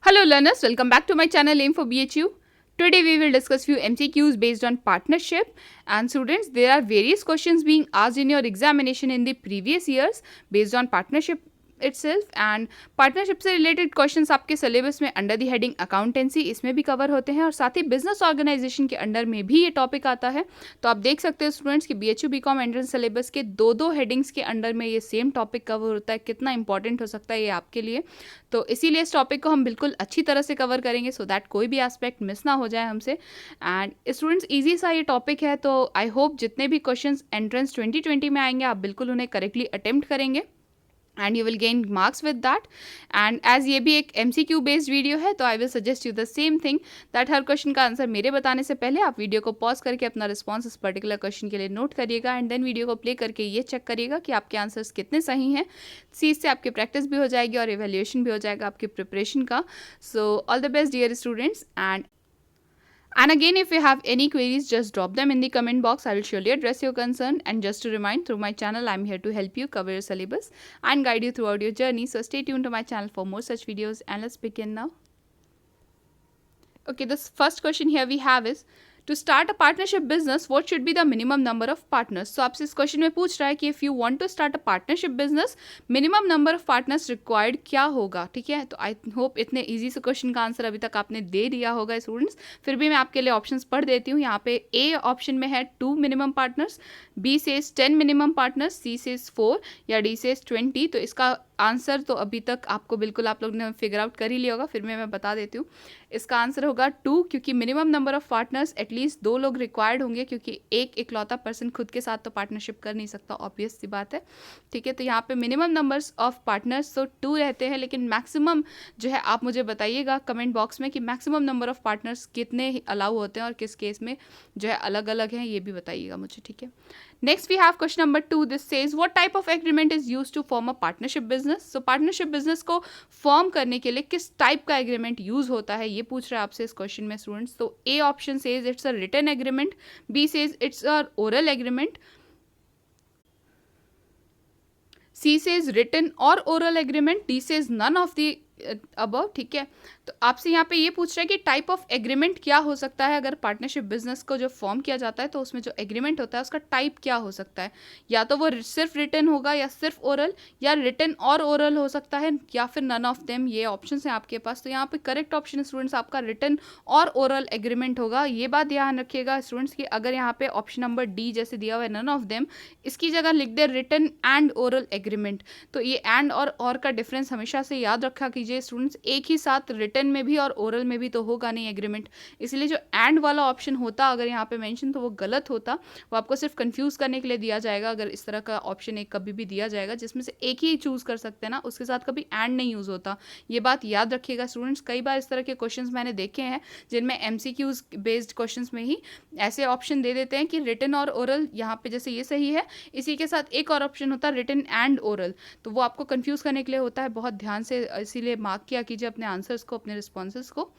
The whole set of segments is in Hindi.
Hello learners, welcome back to my channel Aim for BHU. Today we will discuss few MCQs based on partnership. And students, there are various questions being asked in your examination in the previous years based on partnership itself, and partnership से रिलेटेड क्वेश्चंस आपके सिलेबस में अंडर द हेडिंग अकाउंटेंसी इसमें भी कवर होते हैं और साथ ही बिजनेस ऑर्गेनाइजेशन के अंडर में भी ये टॉपिक आता है। तो आप देख सकते हैं स्टूडेंट्स कि BHU BCom एंट्रेंस सिलेबस के दो हेडिंग्स के अंडर में ये सेम टॉपिक कवर होता है। कितना इंपॉर्टेंट हो सकता है ये आपके लिए, तो इसीलिए इस टॉपिक को हम बिल्कुल अच्छी तरह से कवर करेंगे सो दैट कोई भी एस्पेक्ट मिस ना हो जाए हमसे। एंड स्टूडेंट्स, ईजी सा ये टॉपिक है, तो आई होप जितने भी क्वेश्चंस एंट्रेंस 2020 में आएंगे आप बिल्कुल उन्हें करेक्टली अटेम्प्ट करेंगे and you will gain marks with that. And as ये भी एक MCQ बेस्ड वीडियो है तो I will suggest you the same thing that हर क्वेश्चन का आंसर मेरे बताने से पहले आप वीडियो को पॉज करके अपना रिस्पॉन्स इस पर्टिकुलर क्वेश्चन के लिए नोट करिएगा एंड देन वीडियो को प्ले करके ये चेक करिएगा कि आपके आंसर्स कितने सही हैं। इससे आपकी प्रैक्टिस भी हो जाएगी और इवेल्युएशन भी हो जाएगा आपकी प्रिपरेशन का। So all the best dear students, and again, if you have any queries, just drop them in the comment box. I will surely address your concern. And just to remind, through my channel, I'm here to help you cover your syllabus and guide you throughout your journey. So stay tuned to my channel for more such videos. And let's begin now. Okay, this first question here we have is, to start a partnership business, what should be the minimum number of partners? So आपसे इस क्वेश्चन में पूछ रहा है कि if you want to start a partnership business, minimum number of partners required क्या होगा। ठीक है, तो आई होप इतने इजी से क्वेश्चन का आंसर अभी तक आपने दे दिया होगा स्टूडेंट्स। फिर भी मैं आपके लिए ऑप्शंस पढ़ देती हूँ। यहाँ पे ए ऑप्शन में है 2 minimum partners, B says 10 minimum partners, C says 4 या डी सेज 20। तो इसका आंसर तो अभी तक आपको बिल्कुल आप लोग ने फिगर आउट कर ही लिया होगा, फिर मैं बता देती हूँ। इसका आंसर होगा 2, क्योंकि minimum number of partners at least 2 लोग रिक्वायर्ड होंगे, क्योंकि एक इकलौता पर्सन खुद के साथ तो पार्टनरशिप कर नहीं सकता, ऑब्वियस सी बात है। ठीक है, तो यहाँ पे मिनिमम नंबर्स ऑफ पार्टनर्स तो 2 रहते हैं, लेकिन मैक्सिमम जो है आप मुझे बताइएगा कमेंट बॉक्स में कि मैक्सिमम नंबर ऑफ पार्टनर्स कितने अलाउ होते हैं और किस केस में जो है अलग अलग हैं, ये भी बताइएगा मुझे। ठीक है, next we have question number 2। This says what type of agreement is used to form a partnership business. So partnership business को फॉर्म करने के लिए किस टाइप का एग्रीमेंट यूज होता है, ये पूछ रहा है आपसे इस क्वेश्चन में स्टूडेंट्स। तो A option says it's a written agreement, B says it's a oral agreement, C says written or oral agreement, D says none of the above. ठीक है, तो आपसे यहाँ पे ये पूछ रहा है कि टाइप ऑफ एग्रीमेंट क्या हो सकता है। अगर पार्टनरशिप बिजनेस को जो फॉर्म किया जाता है तो उसमें जो एग्रीमेंट होता है उसका टाइप क्या हो सकता है, या तो वो सिर्फ रिटन होगा या सिर्फ ओरल, या रिटन और ओरल हो सकता है, या फिर नन ऑफ देम। ये ऑप्शन है आपके पास। तो यहाँ पे करेक्ट ऑप्शन स्टूडेंट्स आपका रिटन और ओरल एग्रीमेंट होगा। ये बात ध्यान रखिएगा स्टूडेंट्स कि अगर यहाँ पे ऑप्शन नंबर डी जैसे दिया हुआ है नन ऑफ देम, इसकी जगह लिख दे रिटन एंड ओरल एग्रीमेंट, तो ये एंड और का डिफरेंस हमेशा से याद रखा कीजिए स्टूडेंट्स। एक ही साथ रिटन में भी और ओरल में भी तो होगा नहीं एग्रीमेंट, इसलिए जो एंड वाला ऑप्शन होता अगर यहाँ पे मेंशन तो वो गलत होता, वो आपको सिर्फ कंफ्यूज करने के लिए दिया जाएगा। अगर इस तरह का ऑप्शन एक कभी भी दिया जाएगा जिसमें से एक ही चूज कर सकते हैं ना, उसके साथ कभी एंड नहीं यूज होता। ये बात याद रखिएगा स्टूडेंट्स। कई बार इस तरह के क्वेश्चंस मैंने देखे हैं जिनमें MCQs बेस्ड क्वेश्चंस में ही ऐसे ऑप्शन दे देते हैं कि रिटन और ओरल, यहाँ पे जैसे ये सही है, इसी के साथ एक और ऑप्शन होता है रिटन एंड ओरल, तो वो आपको कंफ्यूज करने के लिए होता है। बहुत ध्यान से इसीलिए मार्क किया कीजिए अपने आंसर्स को, अपने रिस्पॉन्सेज को।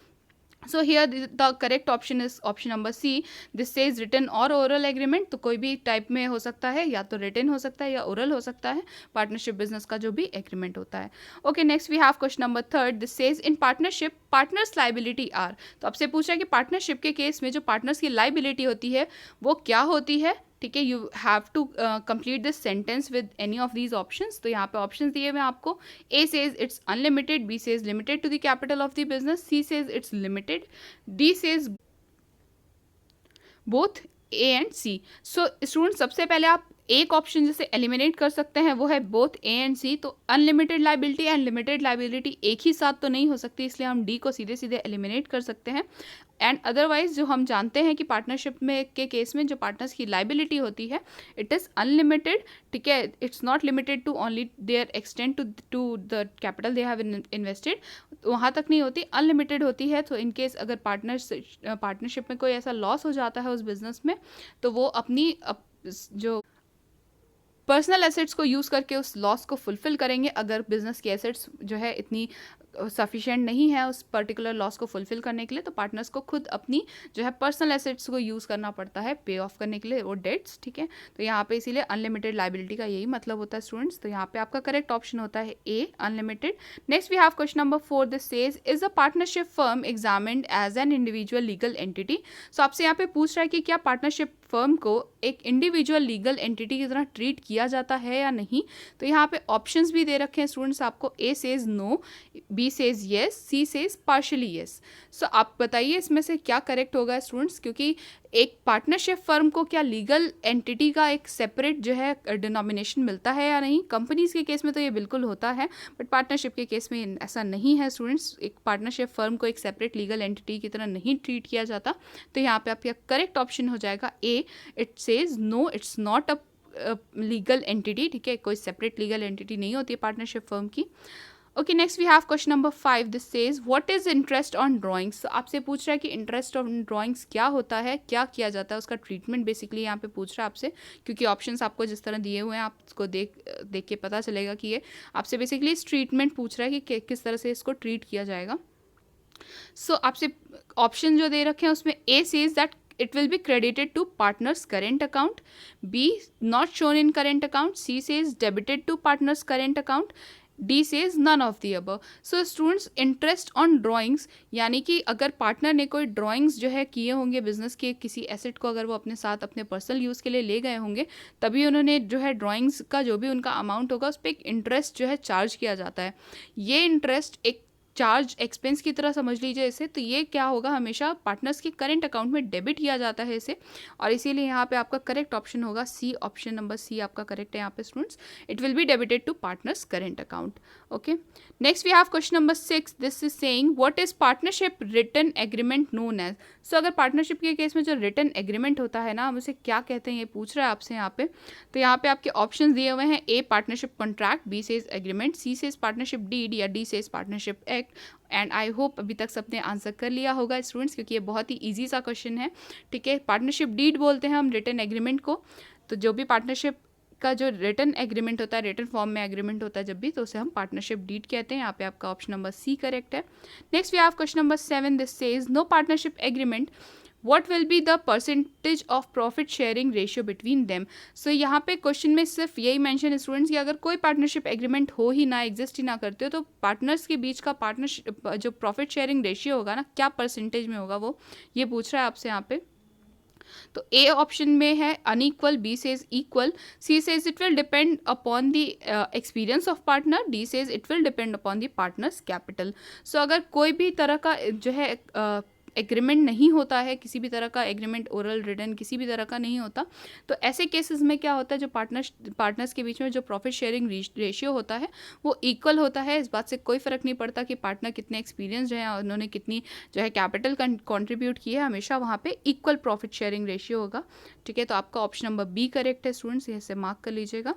So here the correct option is option number C. This says written और oral agreement, तो कोई भी टाइप में हो सकता है, या तो written हो सकता है या oral हो सकता है, पार्टनरशिप बिजनेस का जो भी एग्रीमेंट होता है। Okay, next we have question number 3। This says in partnership partners liability are. तो आपसे पूछा है कि पार्टनरशिप के केस में जो पार्टनर्स की लाइबिलिटी होती है वो क्या होती है। ठीक है, you have to complete this sentence with any of these options. तो यहाँ पे ऑप्शंस दिए हुए आपको। A says it's unlimited, B says limited to the capital of the business, C says it's limited, D says both A and C. So student, सबसे पहले आप एक ऑप्शन जैसे एलिमिनेट कर सकते हैं, वो है बोथ ए एंड सी। तो unlimited liability and limited liability एक ही साथ तो नहीं हो सकती, इसलिए हम डी को सीधे सीधे एलिमिनेट कर सकते हैं। एंड अदरवाइज जो हम जानते हैं कि पार्टनरशिप में के केस में जो पार्टनर्स की लाइबिलिटी होती है इट इज़ अनलिमिटेड। ठीक है, it's not limited to only their extent to the capital they have invested, वहाँ तक नहीं होती, अनलिमिटेड होती है। तो इन केस अगर पार्टनरशिप में कोई ऐसा लॉस हो जाता है उस बिजनेस में, तो वो अपनी जो पर्सनल एसेट्स को यूज़ करके उस लॉस को फुलफिल करेंगे। अगर बिजनेस की एसेट्स जो है इतनी सफिशिएंट नहीं है उस पर्टिकुलर लॉस को फुलफिल करने के लिए, तो पार्टनर्स को खुद अपनी जो है पर्सनल एसेट्स को यूज़ करना पड़ता है पे ऑफ करने के लिए वो डेट्स, ठीक है। तो यहाँ पे इसीलिए अनलिमिटेड लाइबिलिटी का यही मतलब होता है स्टूडेंट्स। तो यहाँ पे आपका करेक्ट ऑप्शन होता है A, unlimited. Next we have question number 4, this says is a partnership firm examined as an individual legal entity. So आपसे यहाँ पे पूछ रहा है कि क्या पार्टनरशिप फर्म को एक इंडिविजुअल लीगल एंटिटी की तरह ट्रीट किया जाता है या नहीं। तो यहाँ पे ऑप्शंस भी दे रखे हैं स्टूडेंट्स आपको, A says no, B says yes, C says partially yes. So आप बताइए इसमें से क्या करेक्ट होगा स्टूडेंट्स, क्योंकि एक पार्टनरशिप फर्म को क्या लीगल एंटिटी का एक सेपरेट जो है डिनोमिनेशन मिलता है या नहीं। कंपनीज के केस में तो ये बिल्कुल होता है, बट पार्टनरशिप के केस में ऐसा नहीं है स्टूडेंट्स। एक पार्टनरशिप फर्म को एक सेपरेट लीगल एंटिटी की तरह नहीं ट्रीट किया जाता। तो यहाँ पे आपका करेक्ट ऑप्शन हो जाएगा A, it says no, it's not a legal entity, ठीक है। कोई सेपरेट लीगल एंटिटी नहीं होती है पार्टनरशिप फर्म की। Okay, next we have question number 5, this says what is interest on drawings. आपसे पूछ रहा है कि इंटरेस्ट ऑन ड्राइंग्स क्या होता है, क्या किया जाता है, उसका ट्रीटमेंट बेसिकली यहाँ पे पूछ रहा है आपसे, क्योंकि ऑप्शंस आपको जिस तरह दिए हुए हैं आपको देख के पता चलेगा कि ये आपसे बेसिकली इस ट्रीटमेंट पूछ रहा है कि किस तरह से इसको ट्रीट किया जाएगा। सो आपसे ऑप्शन जो दे रखे हैं उसमें A says that it will be credited to partner's current account, B not shown in current account, C says debited to partner's current account, D says none of the above. So students, interest on drawings यानी कि अगर पार्टनर ने कोई ड्राइंग्स जो है किए होंगे बिजनेस के किसी एसेट को, अगर वो अपने साथ अपने पर्सनल यूज़ के लिए ले गए होंगे, तभी उन्होंने जो है ड्राइंग्स का जो भी उनका अमाउंट होगा उस पर एक इंटरेस्ट जो है चार्ज किया जाता है। ये इंटरेस्ट एक चार्ज एक्सपेंस की तरह समझ लीजिए इसे। तो ये क्या होगा, हमेशा पार्टनर्स के करेंट अकाउंट में डेबिट किया जाता है इसे, और इसीलिए यहाँ पे आपका करेक्ट ऑप्शन होगा सी, ऑप्शन नंबर सी आपका करेक्ट है यहाँ पे students. It will be debited to partners current account. Okay, next we have question number 6, this is saying what is partnership written agreement known as. So अगर पार्टनरशिप के केस में जो रिटन एग्रीमेंट होता है ना, हम उसे क्या कहते हैं ये पूछ रहा है आपसे यहाँ पे। तो यहाँ पे आपके ऑप्शन दिए हुए हैं, A partnership contract, B says agreement, C says partnership deed, या D says partnership act. And I hope अभी तक सबने आंसर कर लिया होगा स्टूडेंट्स, क्योंकि ये बहुत ही ईजी सा क्वेश्चन है, ठीक है। पार्टनरशिप डीड बोलते हैं हम रिटन एग्रीमेंट को। तो जो भी पार्टनरशिप का जो रिटन एग्रीमेंट होता है, रिटन फॉर्म में एग्रीमेंट होता है जब भी, तो उसे हम पार्टनरशिप डीड कहते हैं। यहाँ पे आपका ऑप्शन नंबर सी करेक्ट है। Next we have question number 7, this says no partnership agreement, what will be the percentage of profit sharing ratio between them। सो यहाँ पे क्वेश्चन में सिर्फ यही मेंशन है स्टूडेंट्स कि अगर कोई पार्टनरशिप एग्रीमेंट हो ही ना, एग्जिस्ट ही ना करते हो, तो पार्टनर्स के बीच का पार्टनरशिप जो प्रॉफिट शेयरिंग रेशियो होगा ना, क्या परसेंटेज में होगा वो, ये पूछ रहा है आपसे यहाँ पे। तो ए ऑप्शन में है unequal, B says equal, C says it will depend upon the experience of partner, D says it will depend upon the partners capital. So अगर कोई भी तरह का जो है एग्रीमेंट नहीं होता है, किसी भी तरह का एग्रीमेंट ओरल रिटन किसी भी तरह का नहीं होता, तो ऐसे केसेस में क्या होता है, जो पार्टनर्स के बीच में जो प्रॉफिट शेयरिंग रेशियो होता है वो इक्वल होता है। इस बात से कोई फ़र्क नहीं पड़ता कि पार्टनर कितने एक्सपीरियंस हैं और उन्होंने कितनी जो है कैपिटल कंट्रीब्यूट की है, हमेशा वहाँ पे इक्वल प्रॉफिट शेयरिंग रेशियो होगा, ठीक है। तो आपका ऑप्शन नंबर बी करेक्ट है स्टूडेंट्स, इसे मार्क कर लीजिएगा।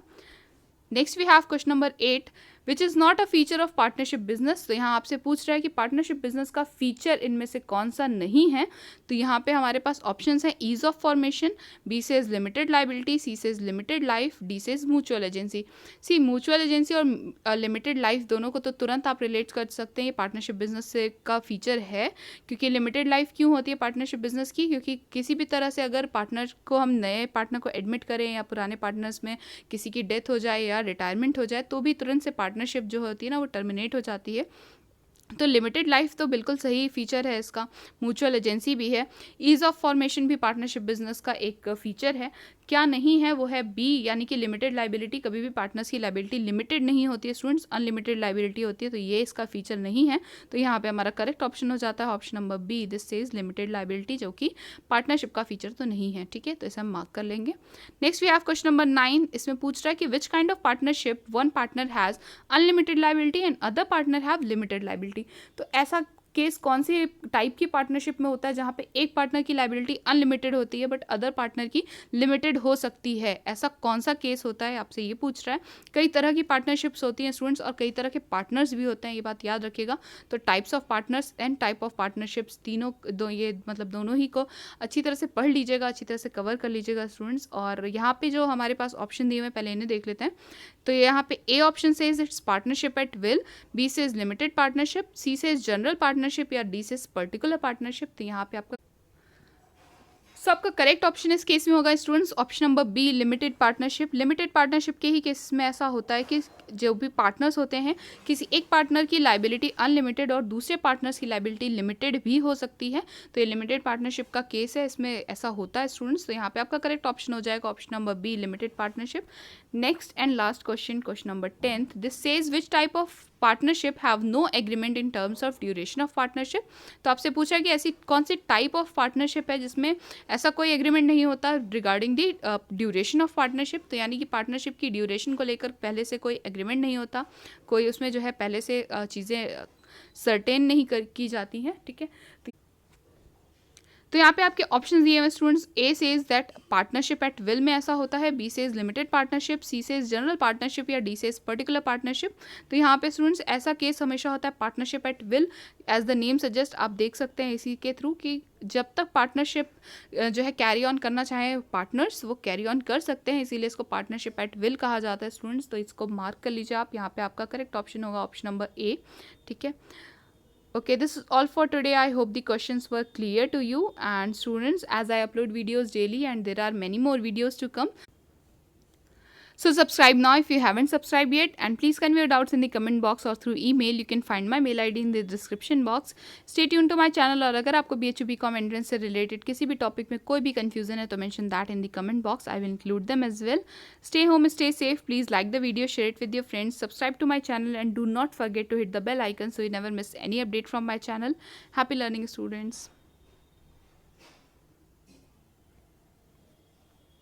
Next we have question number 8, which is not a feature of partnership business. तो यहाँ आपसे पूछ रहा है कि पार्टनरशिप बिजनेस का फीचर इनमें से कौन सा नहीं है। तो यहाँ पे हमारे पास ऑप्शंस हैं, ease of formation, B says limited liability, C says limited life, D says mutual agency. C mutual agency और लिमिटेड लाइफ दोनों को तो तुरंत आप रिलेट कर सकते हैं, ये पार्टनरशिप बिजनेस से का फीचर है। क्योंकि लिमिटेड लाइफ क्यों होती है पार्टनरशिप बिजनेस की, क्योंकि किसी भी तरह से अगर पार्टनर को हम नए पार्टनर को एडमिट करें या पुराने पार्टनर्स में किसी की डेथ हो जाए या रिटायरमेंट हो जाए, तो भी तुरंत से पार्टनरशिप जो होती है ना वो टर्मिनेट हो जाती है। तो लिमिटेड लाइफ तो बिल्कुल सही फीचर है इसका, म्यूचुअल एजेंसी भी है। ईज ऑफ फॉर्मेशन भी पार्टनरशिप बिजनेस का एक फीचर है। क्या नहीं है वो है बी, यानी कि लिमिटेड लाइबिलिटी। कभी भी पार्टनर्स की लाइबिलिटी लिमिटेड नहीं होती है स्टूडेंट्स, अनलिमिटेड लाइबिलिटी होती है, तो ये इसका फीचर नहीं है। तो यहाँ पे हमारा करेक्ट ऑप्शन हो जाता है option number B, this says limited liability, जो कि पार्टनरशिप का फीचर तो नहीं है, ठीक है। तो इसे हम मार्क कर लेंगे। Next we have question number 9, इसमें पूछ रहा है कि which kind of partnership one partner has unlimited liability and other partner have limited liability. तो ऐसा केस कौन सी टाइप की पार्टनरशिप में होता है जहाँ पे एक पार्टनर की लाइबिलिटी अनलिमिटेड होती है बट अदर पार्टनर की लिमिटेड हो सकती है, ऐसा कौन सा केस होता है, आपसे ये पूछ रहा है। कई तरह की पार्टनरशिप्स होती हैं स्टूडेंट्स, और कई तरह के पार्टनर्स भी होते हैं, ये बात याद रखिएगा। तो types of partners and type of partnerships तीनों ये मतलब दोनों ही को अच्छी तरह से पढ़ लीजिएगा, अच्छी तरह से कवर कर लीजिएगा स्टूडेंट्स। और यहाँ पे जो हमारे पास ऑप्शन दिए हुए हैं पहले इन्हें देख लेते हैं। तो यहाँ पे A option says it's partnership at will, B says limited partnership, C says general partnership, या डी सेज पर्टिकुलर पार्टनरशिप। तो यहाँ पे आपका सबका करेक्ट ऑप्शन इस केस में होगा students option number B, limited partnership. Limited partnership के ही केस में ऐसा होता है कि जो भी पार्टनर्स होते हैं, किसी एक पार्टनर की लाइबिलिटी अनलिमिटेड और दूसरे पार्टनर्स की लाइबिलिटी लिमिटेड भी हो सकती है। तो ये लिमिटेड पार्टनरशिप का केस है, इसमें ऐसा होता है स्टूडेंट्स। तो यहाँ पे आपका करेक्ट ऑप्शन हो जाएगा option number B, limited partnership. Next and last question, question number 10th, this says which type of partnership have no agreement in terms of duration of partnership. तो आपसे पूछा कि ऐसी कौन सी टाइप ऑफ पार्टनरशिप है जिसमें ऐसा कोई एग्रीमेंट नहीं होता regarding the duration of partnership. तो यानी कि पार्टनरशिप की ड्यूरेशन को लेकर पहले से कोई एग्रीमेंट नहीं होता, कोई उसमें जो है पहले से चीज़ें सर्टेन नहीं की जाती हैं, ठीक है। तो यहाँ पे आपके ऑप्शन दिए हुए students, A says that partnership at will में ऐसा होता है, B says limited partnership, C says general partnership, या डी सेज पर्टिकुलर पार्टनरशिप। तो यहाँ पे स्टूडेंट्स ऐसा केस हमेशा होता है partnership at will, as the name suggest, आप देख सकते हैं इसी के थ्रू कि जब तक पार्टनरशिप जो है कैरी ऑन करना चाहे पार्टनर्स, वो कैरी ऑन कर सकते हैं, इसीलिए इसको पार्टनरशिप एट विल कहा जाता है स्टूडेंट्स। तो इसको मार्क कर लीजिए आप, यहाँ पे आपका करेक्ट ऑप्शन होगा ऑप्शन नंबर ए, ठीक है। Okay, this is all for today. I hope the questions were clear to you. And students, as I upload videos daily and there are many more videos to come, so subscribe now if you haven't subscribed yet, and please convey your doubts in the comment box or through email. You can find my mail ID in the description box. Stay tuned to my channel, और अगर आपको BHU BCom एंट्रेंस से रिलेटेड किसी भी टॉपिक में कोई भी कंफ्यूजन है तो mention that in the comment box, I will include them as well. Stay home, stay safe. Please like the video, share it with your friends, subscribe to my channel, and do not forget to hit the bell icon so you never miss any update from my channel. Happy learning, students.